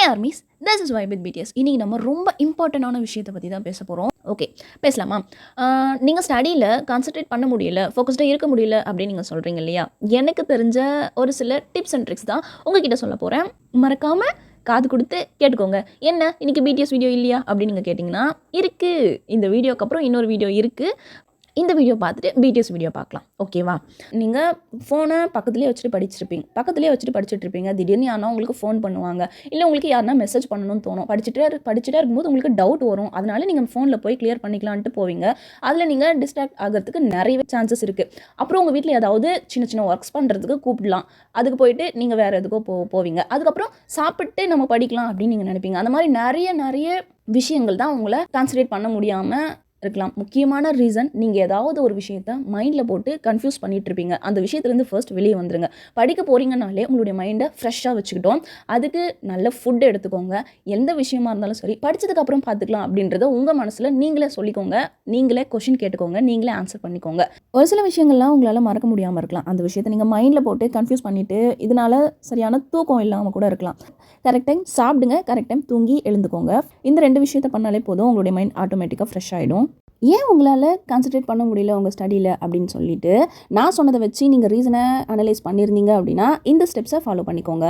Armies this is vibe with BTS. இன்றைக்கி நம்ம ரொம்ப இம்பார்ட்டண்டான விஷயத்தை பற்றி தான் பேச போகிறோம். ஓகே, பேசலாமா? நீங்கள் ஸ்டடியில் கான்சன்ட்ரேட் பண்ண முடியல, ஃபோக்கஸ்டாக இருக்க முடியல அப்படின்னு நீங்கள் சொல்கிறீங்க இல்லையா? எனக்கு தெரிஞ்ச ஒரு சில டிப்ஸ் அண்ட் ட்ரிக்ஸ் தான் உங்ககிட்ட சொல்ல போகிறேன். மறக்காமல் காது கொடுத்து கேட்டுக்கோங்க. என்ன இன்றைக்கி பிடிஎஸ் வீடியோ இல்லையா அப்படின்னு நீங்கள் கேட்டிங்கன்னா, இருக்குது. இந்த வீடியோக்கு அப்புறம் இன்னொரு வீடியோ இருக்குது. இந்த வீடியோ பார்த்துட்டு பிடிஎஸ் வீடியோ பார்க்கலாம். ஓகேவா? நீங்கள் ஃபோனை பக்கத்துலேயே வச்சுட்டு படிச்சுட்டு இருப்பீங்க. திடீர்னு யாருனா உங்களுக்கு ஃபோன் பண்ணுவாங்க, இல்லை உங்களுக்கு யாருனா மெசேஜ் பண்ணணும்னு தோணும். படிச்சுட்டே இருக்கும்போது உங்களுக்கு டவுட் வரும். அதனால நீங்கள் ஃபோனில் போய் கிளியர் பண்ணிக்கலான்ட்டு போவீங்க. அதில் நீங்கள் டிஸ்ட்ராக்ட் ஆகிறதுக்கு நிறைய சான்சஸ் இருக்குது. அப்புறம் உங்கள் வீட்டில் ஏதாவது சின்ன சின்ன ஒர்க்ஸ் பண்ணுறதுக்கு கூப்பிடலாம். அதுக்கு போயிட்டு நீங்கள் வேறு எதுக்கோ போவீங்க. அதுக்கப்புறம் சாப்பிட்டு நம்ம படிக்கலாம் அப்படின்னு நீங்கள் நினைப்பீங்க. அந்த மாதிரி நிறைய விஷயங்கள் தான் உங்களை கான்சன்ட்ரேட் பண்ண முடியாமல் இருக்கலாம். முக்கியமான ரீசன், நீங்கள் ஏதாவது ஒரு விஷயத்த மைண்டில் போட்டு கன்ஃபியூஸ் பண்ணிட்டு இருப்பீங்க. அந்த விஷயத்துலேருந்து ஃபர்ஸ்ட் வெளியே வந்துருங்க. படிக்க போகிறீங்கனாலே உங்களுடைய மைண்டை ஃப்ரெஷ்ஷாக வச்சுக்கிட்டோம். அதுக்கு நல்ல ஃபுட் எடுத்துக்கோங்க. எந்த விஷயமா இருந்தாலும் சரி, படித்ததுக்கப்புறம் பார்த்துக்கலாம் அப்படின்றத உங்கள் மனசில் நீங்களே சொல்லிக்கோங்க. நீங்களே கொஷின் கேட்டுக்கோங்க. நீங்களே ஆன்சர் பண்ணிக்கோங்க. ஒரு சில விஷயங்கள்லாம் உங்களால் மறக்க முடியாமல் இருக்கலாம். அந்த விஷயத்தை நீங்கள் மைண்டில் போட்டு கன்ஃபியூஸ் பண்ணிவிட்டு இதனால் சரியான தூக்கம் இல்லாமல் கூட இருக்கலாம். கரெக்ட் டைம் சாப்பிடுங்க, கரெக்ட் டைம் தூங்கி எழுந்துக்கோங்க. இந்த 2 விஷயத்தை பண்ணாலே போதும், உங்களுடைய மைண்ட் ஆட்டோமேட்டிக்காக ஃப்ரெஷ் ஆகிடும். ஏன் உங்களால் கான்சன்ட்ரேட் பண்ண முடியல உங்கள் ஸ்டடியில் அப்படின்னு சொல்லிட்டு நான் சொன்னதை வச்சு நீங்கள் ரீசனை அனலைஸ் பண்ணியிருந்தீங்க அப்படின்னா இந்த ஸ்டெப்ஸை ஃபாலோ பண்ணிக்கோங்க.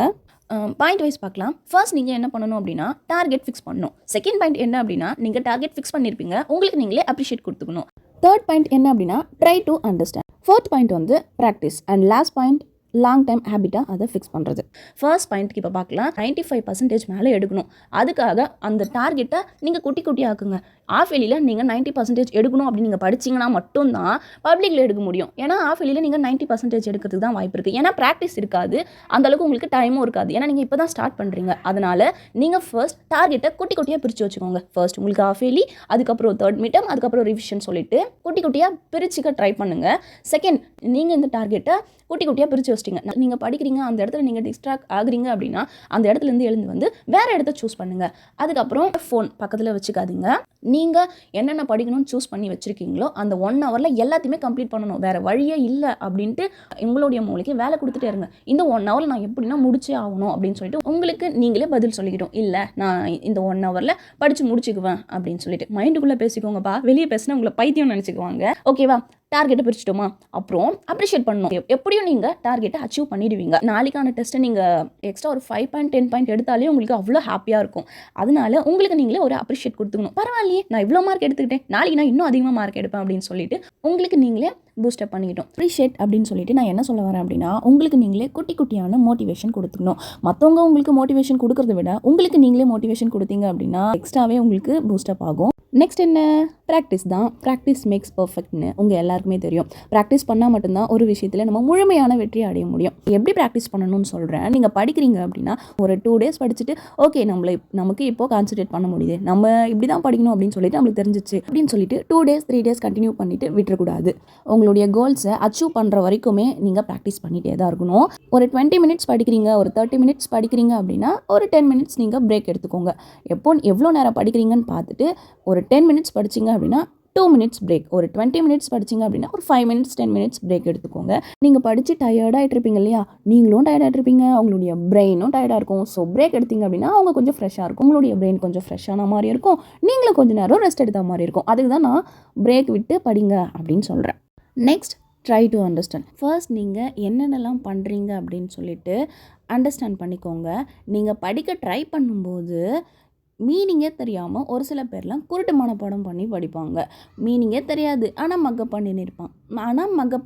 பாயிண்ட் வைஸ் பார்க்கலாம். ஃபர்ஸ்ட் நீங்கள் என்ன பண்ணணும் அப்படின்னா டார்கெட் ஃபிக்ஸ் பண்ணணும். செகண்ட் பாயிண்ட் என்ன அப்படின்னா நீங்கள் டார்கெட் ஃபிக்ஸ் பண்ணியிருப்பீங்க, உங்களுக்கு நீங்களே அப்ரிஷியேட் கொடுத்துக்கணும். தேர்ட் பாயிண்ட் என்ன அப்படின்னா try to understand. Fourth point வந்து practice. And last point long time ஹேபிட்டாக அதை ஃபிக்ஸ் பண்ணுறது. ஃபர்ஸ்ட் பாயிண்ட்டுக்கு இப்போ பார்க்கலாம். 95% மேலே எடுக்கணும். அதுக்காக அந்த டார்கெட்டை நீங்கள் குட்டி ஆக்குங்க. ஆஃப் இயர்லியில் நீங்கள் 90% எடுக்கணும் அப்படின்னு நீங்கள் படிச்சிங்கன்னா மட்டும்தான் பப்ளிக்கில் எடுக்க முடியும். ஏன்னா ஆஃப் இயர்லியில் நீங்கள் 90% எடுக்கிறதுக்கு தான் வாய்ப்பு இருக்குது. ஏன்னா ப்ராக்டிஸ் இருக்காது, அந்தளவுக்கு உங்களுக்கு டைமும் இருக்காது. ஏன்னா நீங்கள் இப்போ தான் ஸ்டார்ட் பண்ணுறீங்க. அதனால் நீங்கள் ஃபர்ஸ்ட் டார்கெட்டை குட்டியாக பிரித்து வச்சுக்கோங்க. ஃபர்ஸ்ட் உங்களுக்கு ஆஃப் இயர்லி, அதுக்கப்புறம் தேர்ட் மீட்டம், அதுக்கப்புறம் ரிவிஷன் சொல்லிட்டு குட்டியாக பிரிச்சுக்க ட்ரை பண்ணுங்கள். செகண்ட், நீங்கள் இந்த டார்கெட்டை குட்டியாக பிரித்து வச்சிட்டிங்க. நீங்கள் படிக்கிறீங்க, அந்த இடத்துல நீங்கள் டிஸ்ட்ராக்ட் ஆகுறீங்க அப்படின்னா அந்த இடத்துலேருந்து எழுந்து வந்து வேறு இடத்த சூஸ் பண்ணுங்கள். அதுக்கப்புறம் ஃபோன் பக்கத்தில் வச்சுக்காதீங்க. நீங்கள் என்னென்ன படிக்கணும்னு சூஸ் பண்ணி வச்சுருக்கீங்களோ அந்த 1 ஹவரில் எல்லாத்தையுமே கம்ப்ளீட் பண்ணணும். வேறு வழியே இல்லை அப்படின்ட்டு உங்களுடைய மூளைக்கு வேலை கொடுத்துட்டே இருங்க. இந்த 1 ஹவரில் நான் எப்படின்னா முடிச்சே ஆகணும் அப்படின்னு சொல்லிட்டு உங்களுக்கு நீங்களே பதில் சொல்லிக்கிட்டோம். இல்லை, நான் இந்த 1 ஹவரில் படித்து முடிச்சுக்குவேன் அப்படின்னு சொல்லிட்டு மைண்டுக்குள்ளே பேசிக்கோங்கப்பா. வெளியே பேசினா உங்களை பைத்தியம் நினச்சிக்குவாங்க. ஓகேவா? டார்கெட்டை பிரிச்சுட்டோமா? அப்புறம் அப்ரிஷியேட் பண்ணணும். எப்படியும் நீங்கள் டார்கெட்டை அச்சீவ் பண்ணிடுவீங்க. நாளைக்கான டெஸ்ட்டை நீங்கள் எக்ஸ்ட்ரா ஒரு 5 பாயிண்ட் 10 பாயிண்ட் எடுத்தாலே உங்களுக்கு அவ்வளோ ஹாப்பியாக இருக்கும். அதனால உங்களுக்கு நீங்களே ஒரு அப்ரிஷியேட் கொடுத்துக்கணும். பரவாயில்லையே, நான் இவ்வளோ மார்க் எடுத்துக்கிட்டேன், நாளைக்கு நான் இன்னும் அதிகமாக மார்க் எடுப்பேன் அப்படின்னு சொல்லிட்டு உங்களுக்கு நீங்களே பூஸ்டப் பண்ணிக்கிட்டோம். அப்ரிஷியேட் அப்படின்னு சொல்லிட்டு நான் என்ன சொல்ல வரேன் அப்படின்னா, உங்களுக்கு நீங்களே குட்டியான மோட்டிவேஷன் கொடுத்துக்கணும். மற்றவங்க உங்களுக்கு மோட்டிவேஷன் கொடுக்கறத விட உங்களுக்கு நீங்களே மோட்டிவேஷன் கொடுத்தீங்க அப்படின்னா எக்ஸ்ட்ராவே உங்களுக்கு பூஸ்டப் ஆகும். நெக்ஸ்ட் என்ன? ப்ராக்டிஸ் தான். ப்ராக்டிஸ் மேக்ஸ் பர்ஃபெக்ட்னு உங்கள் எல்லாருக்குமே தெரியும். ப்ராக்டிஸ் பண்ணால் மட்டும்தான் ஒரு விஷயத்தில் நம்ம முழுமையான வெற்றி அடைய முடியும். எப்படி ப்ராக்டிஸ் பண்ணணும்னு சொல்கிறேன். நீங்கள் படிக்கிறீங்க அப்படின்னா ஒரு 2 டேஸ் படிச்சுட்டு ஓகே நமக்கு இப்போது கான்சன்ட்ரேட் பண்ண முடியுது, நம்ம இப்படி தான் படிக்கணும் அப்படின்னு சொல்லிட்டு நம்மளுக்கு தெரிஞ்சிச்சு அப்படின்னு சொல்லிட்டு 2 டேஸ் 3 டேஸ் கண்டினியூ பண்ணிட்டு விட்டுறக்கூடாது. உங்களுடைய கோல்ஸை அச்சீவ் பண்ணுற வரைக்குமே நீங்கள் ப்ராக்டிஸ் பண்ணிகிட்டே தான் இருக்கணும். ஒரு 20 மினிட்ஸ் படிக்கிறீங்க, ஒரு 30 மினிட்ஸ் படிக்கிறீங்க அப்படின்னா ஒரு 10 மினிட்ஸ் நீங்கள் பிரேக் எடுத்துக்கோங்க. எவ்வளோ நேரம் படிக்கிறீங்கன்னு பார்த்துட்டு ஒரு 10 மினிட்ஸ் படிச்சிங்க அப்படின்னா 2 மினிட்ஸ் பிரேக். ஒரு 20 மினிட்ஸ் படிச்சிங்க அப்படின்னா ஒரு 5 மினிட்ஸ் 10 மினிட்ஸ் பிரேக் எடுத்துக்கோங்க. நீங்கள் படித்து டயர்டாகிட்டு இருப்பீங்க இல்லையா? நீங்களும் டயர்டாகிட்டு இருப்பீங்க, உங்களுடைய பிரெயினும் டயர்டாக இருக்கும். ஸோ பிரேக் எடுத்தீங்க அப்படின்னா அவங்க கொஞ்சம் ஃப்ரெஷ்ஷாக இருக்கும், உங்களுடைய பிரெயின் கொஞ்சம் ஃப்ரெஷ்ஷான மாதிரி இருக்கும், நீங்களும் கொஞ்சம் நேரம் ரெஸ்ட் எடுத்த மாதிரி இருக்கும். அதுக்கு தான் நான் பிரேக் விட்டு படிங்க அப்படின்னு சொல்கிறேன். Next, try to understand. First நீங்கள் என்னென்னலாம் பண்ணுறீங்க அப்படின்னு சொல்லிட்டு அண்டர்ஸ்டாண்ட் பண்ணிக்கோங்க. நீங்கள் படிக்க ட்ரை பண்ணும்போது மீனிங்கே தெரியாமல் ஒரு சில பேர்லாம் குருட்டு மனப்பாடம் பண்ணி படிப்பாங்க. மீனிங்கே தெரியாது, ஆனால் மக்கப்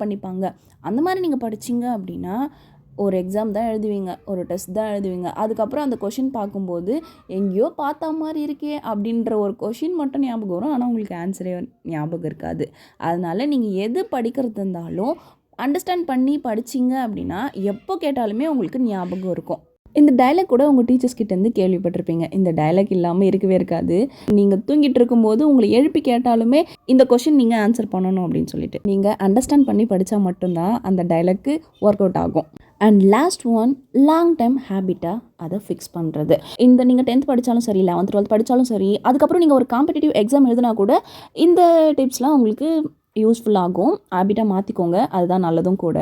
பண்ணிப்பாங்க. அந்த மாதிரி நீங்கள் படிச்சிங்க அப்படின்னா ஒரு எக்ஸாம் தான் எழுதுவீங்க, ஒரு டெஸ்ட் தான் எழுதுவீங்க. அதுக்கப்புறம் அந்த கொஷின் பார்க்கும்போது எங்கேயோ பார்த்த மாதிரி இருக்கே அப்படின்ற ஒரு கொஷின் மட்டும் ஞாபகம் வரும், ஆனால் உங்களுக்கு ஆன்சரே ஞாபகம் இருக்காது. அதனால் நீங்கள் எது படிக்கிறது இருந்தாலும் அண்டர்ஸ்டாண்ட் பண்ணி படிச்சிங்க அப்படின்னா எப்போ கேட்டாலுமே உங்களுக்கு ஞாபகம் இருக்கும். இந்த டயலாக் கூட உங்கள் டீச்சர்ஸ் கிட்டேருந்து கேள்விப்பட்டிருப்பீங்க. இந்த டயலாக் இல்லாமல் இருக்கவே இருக்காது. நீங்கள் தூங்கிட்டு இருக்கும்போது உங்களை எழுப்பி கேட்டாலுமே இந்த கொஷின் நீங்கள் ஆன்சர் பண்ணணும் அப்படின்னு சொல்லிட்டு நீங்கள் அண்டர்ஸ்டாண்ட் பண்ணி படித்தா மட்டும்தான் அந்த டயலாக்கு ஒர்க் அவுட் ஆகும். And last one, long time ஹேபிட்டாக அதை ஃபிக்ஸ் பண்ணுறது. இந்த நீங்கள் 10th படித்தாலும் சரி, 11th 12th படித்தாலும் சரி, அதுக்கப்புறம் நீங்கள் ஒரு காம்படிட்டிவ் எக்ஸாம் எழுதினா கூட இந்த டிப்ஸ்லாம் உங்களுக்கு யூஸ்ஃபுல் ஆகும். ஹேபிட்டாக மாற்றிக்கோங்க, அதுதான் நல்லதும் கூட.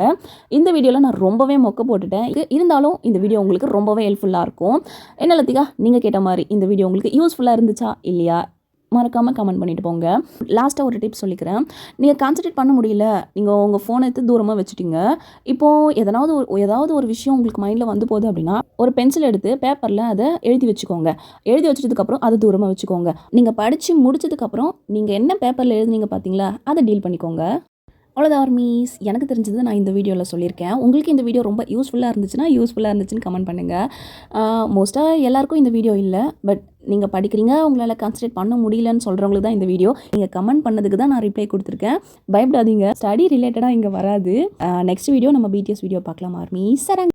இந்த வீடியோவில் நான் ரொம்பவே மொக்க போட்டுட்டேன். இருந்தாலும் இந்த வீடியோ உங்களுக்கு ரொம்பவே ஹெல்ப்ஃபுல்லாக இருக்கும். என்ன லத்திகா, நீங்கள் கேட்ட மாதிரி இந்த வீடியோ உங்களுக்கு யூஸ்ஃபுல்லாக இருந்துச்சா இல்லையா, மறக்காமல் கமெண்ட் பண்ணிட்டு போங்க. லாஸ்ட்டாக ஒரு டிப் சொல்லிக்கிறேன். நீங்கள் கான்சன்ட்ரேட் பண்ண முடியல, நீங்கள் உங்கள் ஃபோனை எடுத்து தூரமாக வச்சுட்டீங்க. இப்போது ஏதாவது ஒரு விஷயம் உங்களுக்கு மைண்டில் வந்து போகுது அப்படின்னா, ஒரு பென்சில் எடுத்து பேப்பரில் அதை எழுதி வச்சுக்கோங்க. எழுதி வச்சதுக்கப்புறம் அதை தூரமாக வச்சுக்கோங்க. நீங்கள் படித்து முடிச்சதுக்கப்புறம் நீங்கள் என்ன பேப்பரில் எழுதுனீங்க பார்த்தீங்களா, அதை டீல் பண்ணிக்கோங்க. அவ்வளோதான் ஆர்மீஸ். எனக்கு தெரிஞ்சது நான் இந்த வீடியோவில் சொல்லியிருக்கேன். உங்களுக்கு இந்த வீடியோ ரொம்ப யூஸ்ஃபுல்லாக இருந்துச்சுன்னு கமெண்ட் பண்ணுங்கள். மோஸ்ட்டாக எல்லாருக்கும் இந்த வீடியோ இல்லை, பட் நீங்கள் படிக்கிறீங்க, உங்களால் கான்சன்ட்ரேட் பண்ண முடியலன்னு சொல்கிறவங்களுக்கு தான் இந்த வீடியோ. நீங்கள் கமெண்ட் பண்ணதுக்கு தான் நான் ரிப்ளை கொடுத்துருக்கேன். பயப்படாதீங்க, ஸ்டடி ரிலேட்டடாக இங்கே வராது. நெக்ஸ்ட் வீடியோ நம்ம பிடிஎஸ் வீடியோ பார்க்கலாம் ஆர்மீஸ். சரங்க.